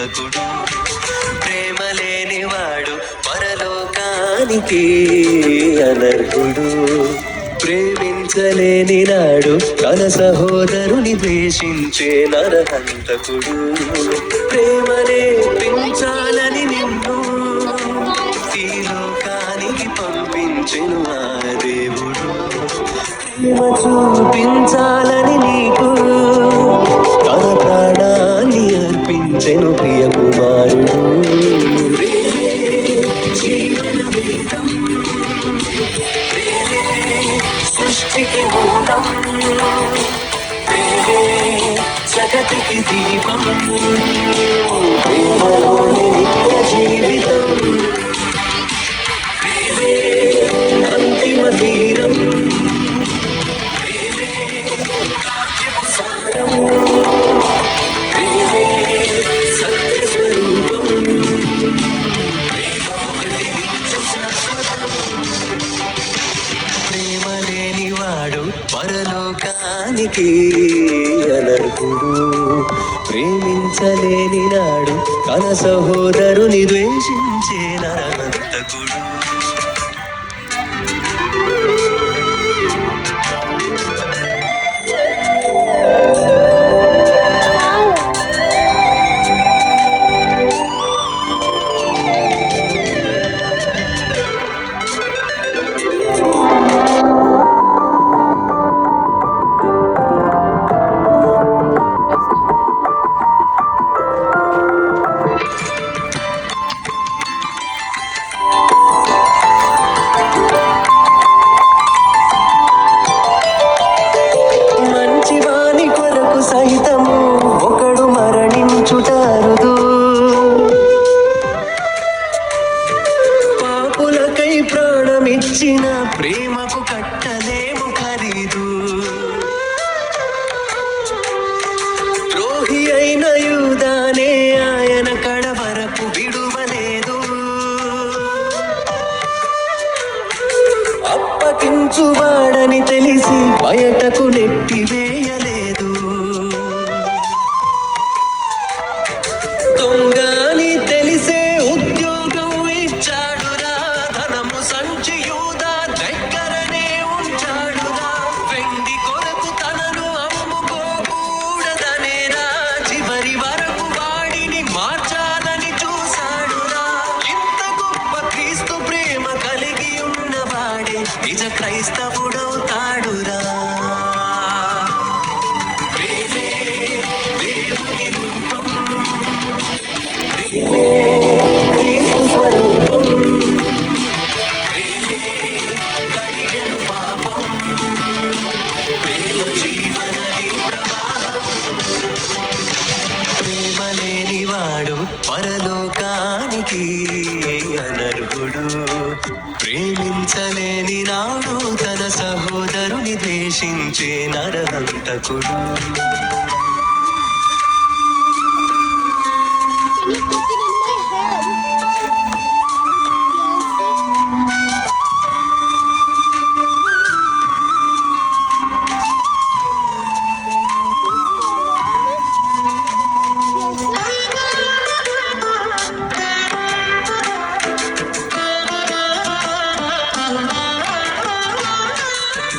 నరహంతకుడు. ప్రేమ లేనివాడు పరలోకానికి అనర్హుడు. ప్రేమించలేని నాడు తన సహోదరుని ద్వేషించే నరహంతకుడు. ప్రేమనే పెంచాలని నిన్ను ఈ లోకానికి పంపించెను ఆ దేవుడు. ప్రేమ చూపించాలని నీకు తన ప్రాణాన్ని అర్పించెను ప్రియ కుమారుడు. సృష్టికి మూలం, ప్రేమే జగతికి దీపం, ప్రేమలోని నిత్య జీవితం, ప్రేమే అంతిమ తీరం, ప్రేమే కావ్యపు సారం, ప్రేమే సత్య స్వరూపం, ప్రేమ లేనివాడు పరలోకానికి అనర్హుడు. ప్రేమించలేని నాడు తన సహోదరుని ద్వేషించే నరహంతకుడు. సహితము ఒకడు మరణించుటారుదు. పాపులకై ప్రాణమిచ్చిన ప్రేమకు కట్టలేము ఖరీదు. ద్రోహి అయిన యూదానే ఆయన కడ వరకు విడువలేదు. అప్పగించువాడని తెలిసి బయటకు నెట్టివేయలేదు. దొంగని తెలిసే ఉద్యోగం ఇచ్చాడురా, ధనము సంచి యూదా దగ్గరనే ఉంచాడురా. వెండి కొరకు తనను అమ్ముకోకూడదనేరా, చివరి వరకు వాడిని మార్చాలని చూశాడురా. ఇంత గొప్ప క్రీస్తు ప్రేమ కలిగి ఉన్నవాడే నిజ క్రైస్తవుడవుతాడురా. ప్రేమే దేవుని రూపం, ప్రేమే క్రీస్తు స్వరూపం, ప్రేమే కడిగెను పాపం, ప్రేమ జీవనది ప్రవాహం. ప్రేమ లేనివాడు పరలోకానికి అనర్హుడు. ప్రేమించలేని నాడు తన సహోదరుని ద్వేషించే నరహంతకుడు.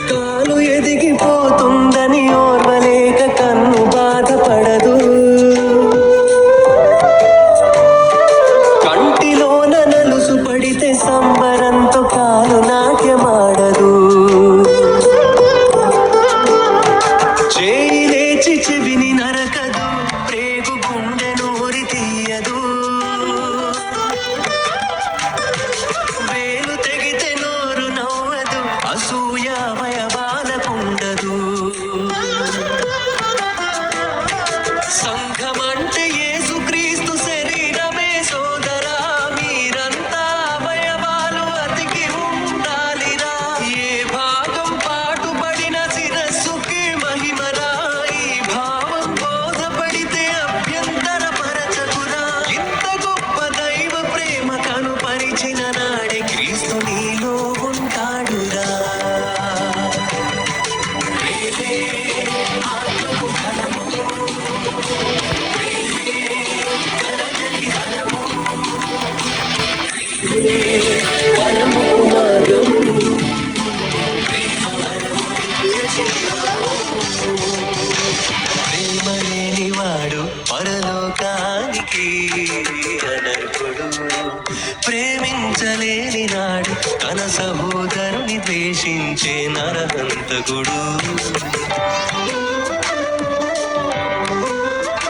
కాలు ఎదిగిపోతుందని ఓర్వలేక కన్ను పరమకు మార్గం ప్రేమ లేనివాడు పరలోకానికి అనర్హుడు. ప్రేమించలేని నాడు తన సహోదరుని ద్వేషించే నరహంతకుడు.